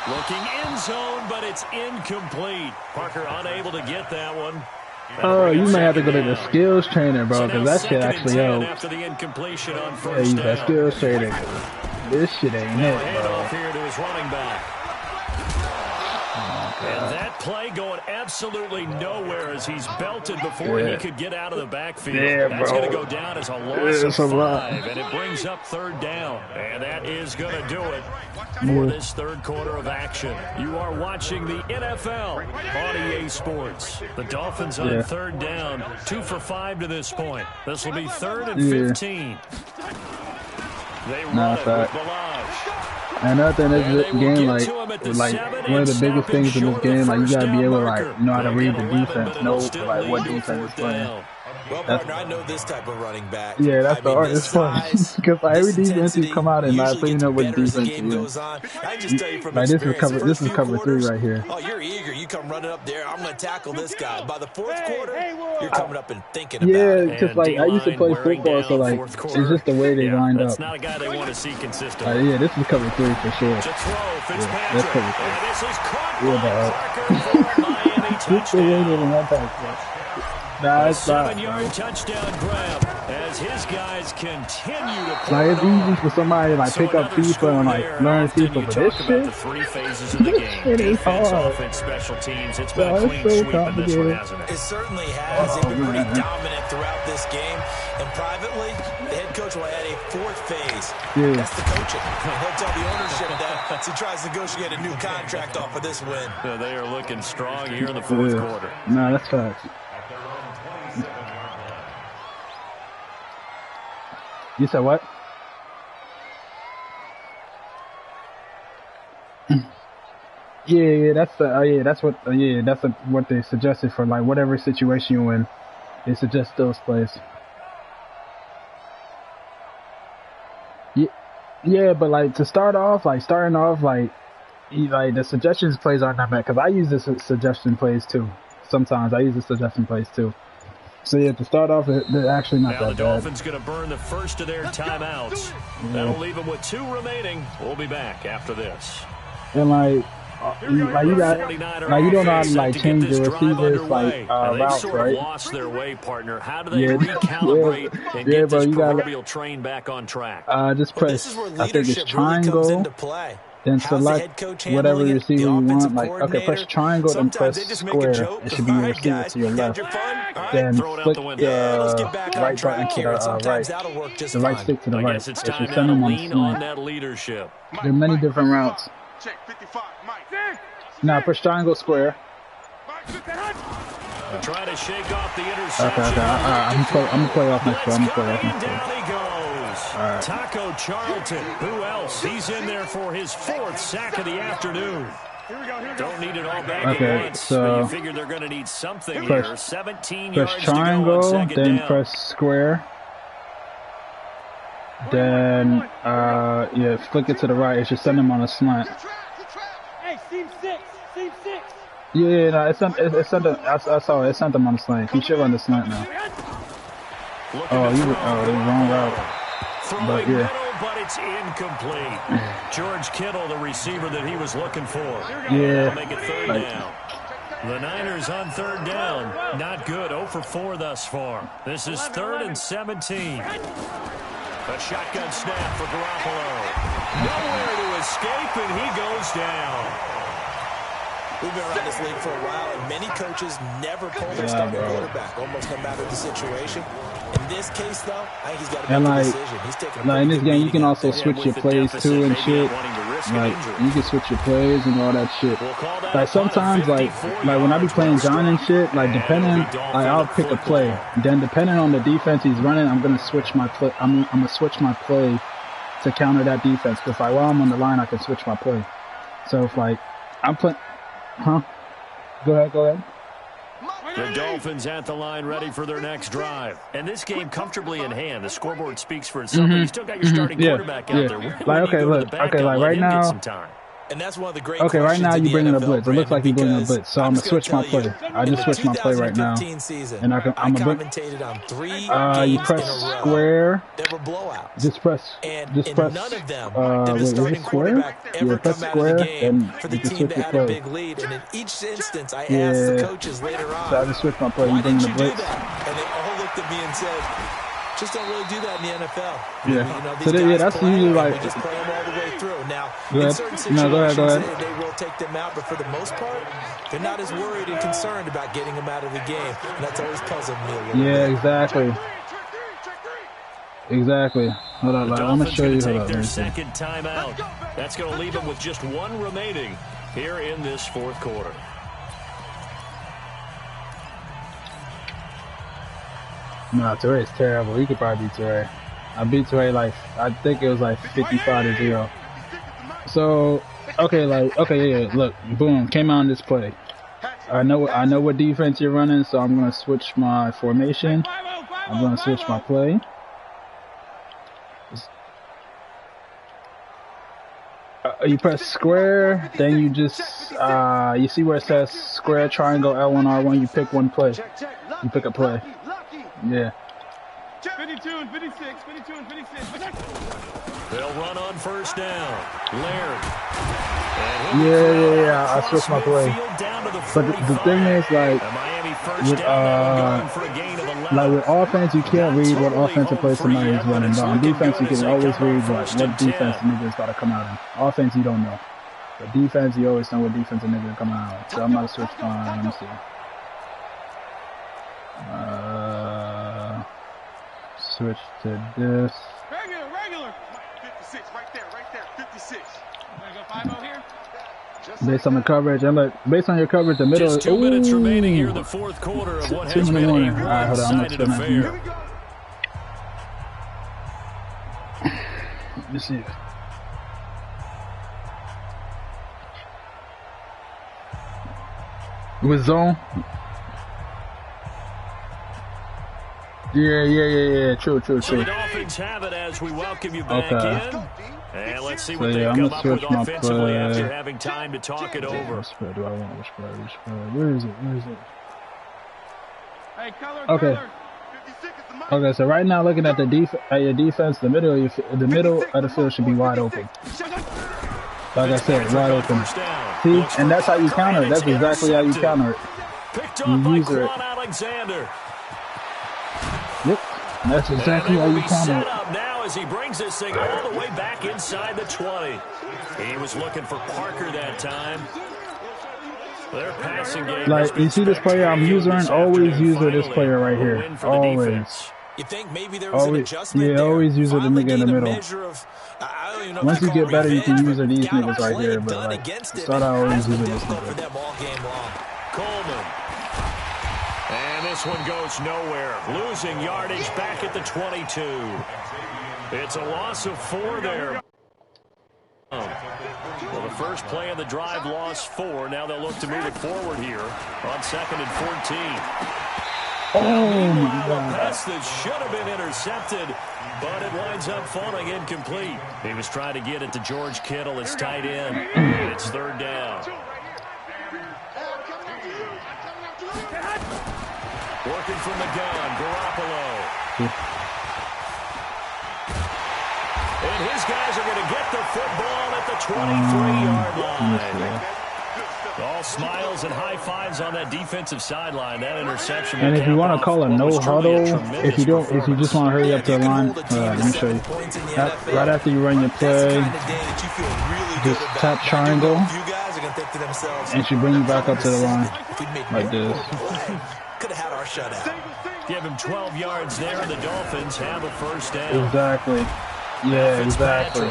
Looking end zone, but it's incomplete. Parker unable to get that one. Oh, you might have to go to the skills trainer, bro, because that shit actually helps. After the incompletion on Yeah, first use that down. skills trainer. This shit ain't it, Hand bro. off here to his running back. And that play going absolutely nowhere as he's belted before he could get out of the backfield. Yeah, That's bro. going to go down as a loss of a lot. 5, and it brings up third down. And that is going to do it for this third quarter of action. You are watching the NFL on EA Sports. The Dolphins on third down, 2 for 5 to this point. This will be 3rd and 15. They run it with Balaj. Another thing is this game, like one of the biggest things in this game, like you gotta be able to like know how to read the defense, know like what defense is playing. Well, partner, I know this type of running back. Yeah, that's the hardest part. Because like, every defense you come out and not you know what defense is. I just tell you from like experience, this is cover 3 right here. Oh, you're eager. You come running up there. I'm going to tackle this guy. By the 4th quarter, you're coming up and thinking about it. Yeah, because like I used to play football, so like it's just the way they lined up. That's not a guy they want to see consistently. Yeah, this is cover 3 for sure. To throw, Fitzpatrick. That's cover 3. And this is caught Yeah, by Miami touchdown. Nah, A it's not. 7-yard touchdown grab as his guys continue to play. Like it's easy for somebody to like pick up FIFA and like learn FIFA, but this shit, the 3 phases of the game. It is Defense, hard. offense, special teams. It's been a It's clean so sweep in this one, hasn't it? It certainly has. They've been pretty dominant throughout this game. And privately, the head coach will add a 4th phase. Yeah. That's the coaching. He'll tell the ownership that as he tries to negotiate a new contract off of this win. They are looking strong here in the 4th quarter. Nah, that's facts. You said what? Yeah, that's what they suggested for like whatever situation you're in. They suggest those plays. Yeah, but like to start off, like the suggestions plays aren't that bad because I use the suggestion plays too. Sometimes I use the suggestion plays too. So yeah, to start off, they're actually not that bad. Now the Dolphins going to burn the first of their timeouts. That'll leave them with 2 remaining. We'll be back after this. And you don't know how to like change your receivers like routes, sort right? of lost their way, partner. How do they recalibrate and get bro, this you proverbial train back on track? Just press. I think it's triangle. Really comes into play. Then select whatever receiver you want. Like, okay, press triangle, then press square. It should be your receiver to your left. Then flick the right button to the right. The right stick to the right. It's It time should now send to them on lean on slant. that leadership. There are many different routes. Now push triangle, square. Try to shake off the interception. Okay. I'm gonna play off next one. Down he goes. Taco Charlton. Who else? He's in there for his 4th sack of the afternoon. Don't need it all back at once. So you figure they're going to need something here. 17 yards press to go on triangle, second then down. press square. Then flick it to the right. It should send him on a slant. Hey, seam 6. Yeah, no, it sent I saw it. It sent him on the slant. He should run the slant now. The wrong route. But yeah. But it's incomplete. George Kittle, the receiver that he was looking for. Yeah. That'll make it 3rd down. The Niners on 3rd down. Not good. 0 for 4 thus far. This is 3rd and 17. A shotgun snap for Garoppolo. Nowhere to escape, and he goes down. We've been around this league for a while, and many coaches never pull their starting quarterback, almost no matter the situation. In this case, though, I think he's got to make a decision. He's taking a in this game, you can also switch your plays too and shit. Like you can switch your plays and all that shit. Like sometimes, like when I be playing John and shit, like depending, like I'll pick a play. Then depending on the defense he's running, I'm gonna switch my play. I'm gonna switch my play to counter that defense. Because like while I'm on the line, I can switch my play. So if like I'm playing. Huh? Go ahead. The Dolphins at the line ready for their next drive. And this game comfortably in hand. The scoreboard speaks for itself, but you still got your starting quarterback out there. Like, okay, look. Okay, like right now. And that's one of the great okay, right now you're bringing a blitz. It looks like you're bringing a because blitz, so I'm gonna switch my play. I just switched my play right now, and I'm gonna commentated on 3 you press square. There were blowouts. Just press. None of them wait, is it square? Yeah, press square, and for the you can team switch that your had a play. big lead. And in each instance, I asked the coaches later on, so I just switched my play. why You bring didn't the you do blitz. that? And they all looked at me and said, just don't really do that in the NFL. Yeah. You know, So these guys that's play, usually and like. we just play them all the way through. Now, Go in ahead. certain No, go situations, ahead. they will take them out, but for the most part, they're not as worried and concerned about getting them out of the game. And that's always puzzled me a little bit. Yeah, exactly. Exactly. Hold on, I'm gonna show you. Hold on. Their second timeout. That's going to leave them with just one remaining here in this fourth quarter. No, Teray's terrible. You could probably beat Teray. I beat Teray like I think it was like 55-0. So yeah. Look, boom, came out on this play. I know what defense you're running, so I'm gonna switch my formation. I'm gonna switch my play. You press square, then you just you see where it says square, triangle, L1, R1. You pick one play. You pick a play. Yeah. 52 and 56. They'll run on first down. Laird. Yeah. I switched my play. But the thing is, like, with offense, you can't read what offensive play somebody is running. But on defense, you can always read what defense the nigga is about to come out in. Offense, you don't know. But defense, you always know what defense the nigga is coming out in. So I'm going to switch my, let me see. Switch to this. Regular. 56, right there. 56. Wanna go 5-0 here? Based on the coverage, based on your coverage, the middle. Just 2 minutes remaining here in the fourth quarter of what has been a one-sided affair. Let me see. With zone. Yeah. True. So the Dolphins have it as we welcome you back in. And let's see what they've I'm come gonna up switch with my offensively play. after having time to talk it over. Which play do I want? Which play? Where is it? Hey, color. Okay, so right now looking at your defense, the middle of the field should be wide open. Like I said, wide open. See, and that's how you counter it. That's exactly how you counter it. You use it. Alexander. Yep, that's exactly how you counter it. Up now as he brings this thing all the way back inside the 20. He was looking for Parker that time. Their passing game. Like, you see this player I'm using? Always use this player right here. Always. You think maybe there was an adjustment there. Always use the nigga in the middle. Once you get better, you can use these niggas right here. But like, start out always using this nigga. Coleman. And this one goes nowhere. Losing yardage back at the 22. It's a loss of 4 there. Well, the first play of the drive lost 4. Now they'll look to move it forward here on 2nd and 14. Oh, my God. A pass that should have been intercepted, but it winds up falling incomplete. He was trying to get it to George Kittle, his tight end. It's 3rd down. Working from the gun, Garoppolo. And his guys are going to get the football at the 23-yard line. All smiles and high fives on that defensive sideline. That interception. And if you want to call a no huddle, if you just want to hurry up to the line, let me show you. Right after you run your play, just tap triangle. think to themselves, and she brings you back up to the line like this. Could have had our shutout. Give him 12 yards there, and the Dolphins have a first down. Exactly. Yeah, exactly.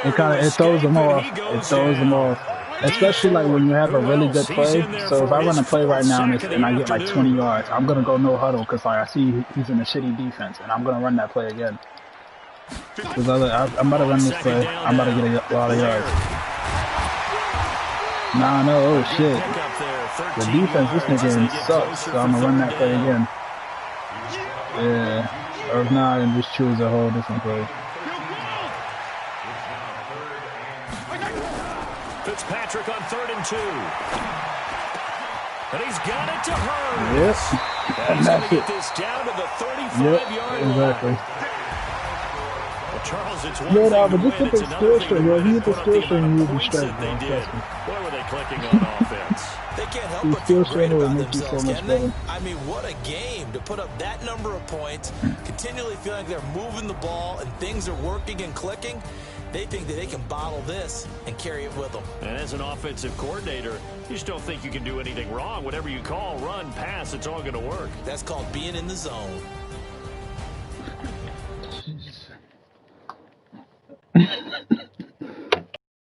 It throws them off. It throws them off. Especially like when you have a really good play. So if I run a play right now and I get like 20 yards, I'm gonna go no huddle because like I see he's in a shitty defense, and I'm gonna run that play again. Because I'm about to run this play. I'm about to get a lot of yards. Nah, no, oh shit. The defense this nigga sucks, so I'm gonna run that play again. Yeah. Or if not, and just choose a whole different play. Fitzpatrick on 3rd and 2. And he's got it to Hurts. Yep. He's going to get this down to the 35-yard line. Exactly. Well, Charles, it's one but thing just hit the skill string, yo. He hit the skill string and you would be straight, they bro. did. Boy, were they clicking on offense. They can't help These but feel skill great string will about make you so themselves, much can they? better. I mean, what a game to put up that number of points, continually feeling like they're moving the ball and things are working and clicking. They think that they can bottle this and carry it with them. And as an offensive coordinator, you just don't think you can do anything wrong. Whatever you call, run, pass, it's all going to work. That's called being in the zone.